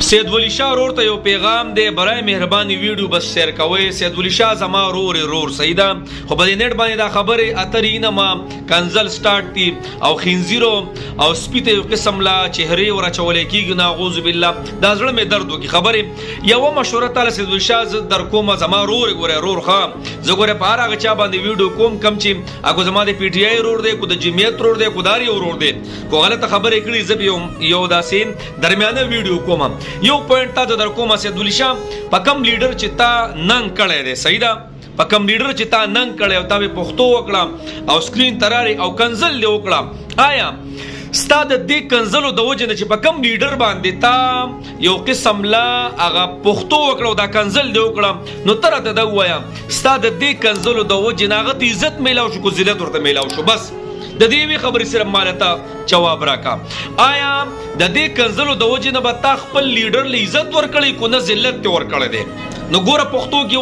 سید ولی شاه رور ته یو پیغام دی برای مهرباني ویډیو بس شیر کوئ. سید ولی شاه زما رور سیدا خو په دې نیټ باندې دا خبره اترینه ما کنزل سٹارټ دی او خنزیرو او سپیته یو قسم لا چهره ور چولې کیږي ناغوذ بالله دا زړه مې درد وکي. خبره یو مشوره تعالی سید ولی شاه در کومه زما رور ښه زه ګوره په هغه چا باندې ویډیو کوم کم چې هغه زما د پی ټی آی رور دی کو د جمعیت رور دی کو داری رور دی کو غلطه خبره کړي زه یو داسې درمیانه ویډیو کوم. یو پوینټ تا در کومه سید ولی شاه په کم لیډر چې تا ننګ کړی دی صحیح ده په کم لیډر چې تا ننګ کړی او تا به پښتو وکړه او سکرین تراري او کنزل دی وکړه آیا ستا د دې کنزلو د وجه نه چې په کم لیډر باندې تا یو قسم لا هغه پښتو وکړه دا کنزل دی وکړه نو تر ته دا وایا ستا د دې کنزلو د وجه نه هغه عزت میلاو شو کو ذلت ورته میلاو شو بس د دې وی خبرې سره مالته جواب راکا. آیا د دې کنزلو د وجه نه به تا خپل لیډر له عزت ورکړی کو نه ذلت ته ورکړی دی؟ نو ګوره پښتو کې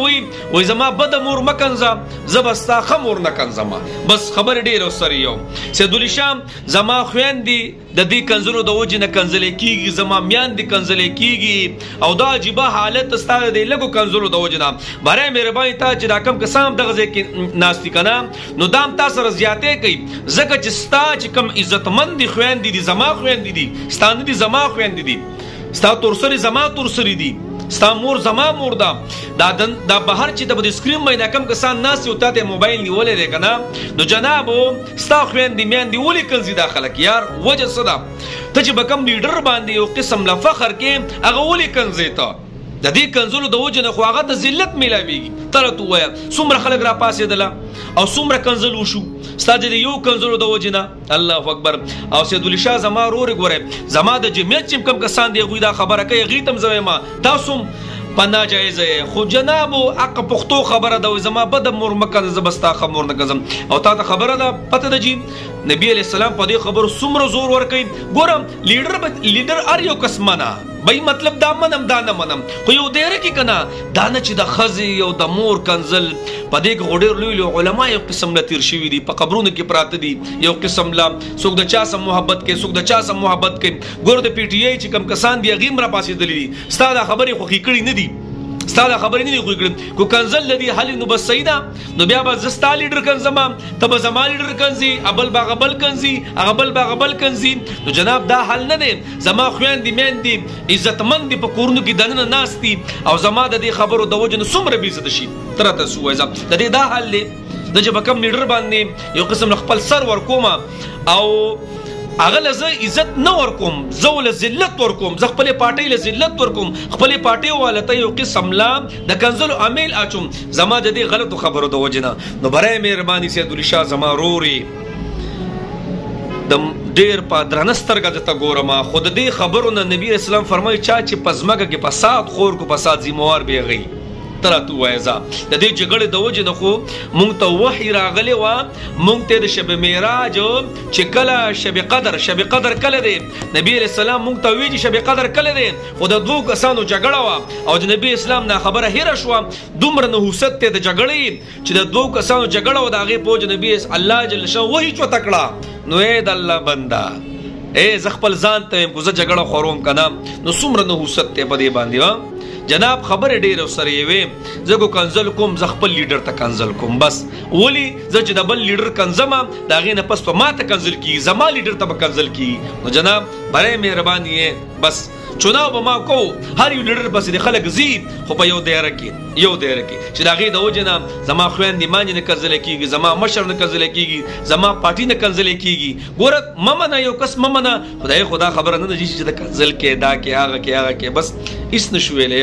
وای زما بد مور مکنزه زبستا خمور نه کنزما بس خبر ډیر سره یو. سید ولی شاه زما خويندې د دې کنزلو د وجه نه کنزلې کیږي زما میان دي کنزلې کیږي او دا عجیبه حالت ستاره دی لګو کنزلو د وجه نه برای مهرباني تا چې راکم قسم دغه ځکه ناشتي کنه نو دام تاسو سره زیاتې کوي زکه چې ستا چې کم عزتمن دي خويندې دي زما خويندې دي ستانه دي زما خويندې دي ستا تورسري زما تورسري دي ستا مور زما مور دا بهر چې د سکرین باندې کم کسان ناس یو ته موبایل نیولې دی کنه نو جنابو ستا خويندې میندې ولې کنځي داخله کې یار وجه صدا ته چې بکم لیډر باندې یو قسم لا فخر کې هغه ولې کنځي ته د دې کنزلو د وجه نه خو هغه د ذلت میلاویږي تر تو وایا څومره خلک را پاسېدله او څومره کنزل وشو ستا د یو کنزلو د وجه نه الله اکبر. او سید ولی شاه زما رور ګوره زما د جمعیت چې کم کسان دی غوی دا خبره کوي غیتم زما تاسو په ناجایزه خو جنابو اق پښتو خبره د زما بد مور مکه زبستا خمور نه غزم او تا ته خبره ده پته ده جی نبی علیہ السلام په دې خبر څومره زور ور کوي. ګورم لیډر ار یو قسمه بای مطلب دا منم دا نه منم خو یو ډیره کې کنه دا نه چې د خزي او د مور کنزل په دې کې غوډیر لوی علماء یو قسم لا تیر شوی دي په قبرونو کې پراته دي یو قسم لا څوک د چا سم محبت کوي څوک د چا سم محبت کوي. ګور د پی ټی آی چې کم کسان دی غیم را پاسې دي ستاده خبرې خو کړي نه دي ستاده خبرې نه دي خو کړي کو کنزل لدی حل نو بس سیدا نو بیا به زستا لیډر کنزما تب زما لیډر کنزي ابل باغبل کنزي اغبل باغبل کنزي نو جناب دا حل نه دي زما خويندې میندې عزتمن دي په کورونو کې دنه ناشتي او زما د دې خبرو د وجه سمره بي عزت شي ترته سوې ز د دې دا حل دي د چې بکم لیډر باندې یو قسم خپل سر ورکوما او هغه لزه عزت نه ورکوم زه ول ذلت ورکوم زه خپل پارټي له ذلت ورکوم خپل پارټي والته یو قسم لا د کنزل عامل اچوم زما د دې غلط خبرو د وجنه نو برای مهرباني سید ولی شاه زما روري د ډیر په درنستر غته ګورما خود دې خبرونه نبی اسلام فرمایي چا چې پزماګه کې فساد خور کو فساد ذمہوار به غي تراتو وایزا د دې جګړې د وجه نه خو مونږ ته وحی راغلی و مونږ ته د شب معراج چې کله شب قدر کله دی نبی علیہ السلام مونږ ته ویل شب قدر کله دی خو د دوه کسانو جګړه و او د نبی اسلام نه خبره هیر شو دومره نحوست ته د جګړې چې د دوه کسانو جګړه و د هغه پوج نبی الله جل شانه وحی چو تکړه نو اے د الله بندا اے زخپل ځان ته کوزه جګړه خوروم کنه نو څومره نحوست ته په دې باندې جناب خبر ډیر سره وي زګو کنزل کوم ز خپل لیډر ته کنزل کوم بس ولی ز چې د بل لیډر کنزما دا غینه پس په ماته کنزل کی زما لیډر ته کنزل کی نو جناب برای مهرباني بس چناو به ما کو هر یو لیډر بس د خلک زی خو په یو دایره کې چې دا غي د وجنه زما خويندې مانځ نه کنزل کیږي زما مشر نه کنزل کیږي زما پارټي نه کنزل کیږي ګوره ممنه یو کس ممنه خدای خدا خبر نه چې د کنزل کې دا کې هغه کې بس هیڅ نشویلې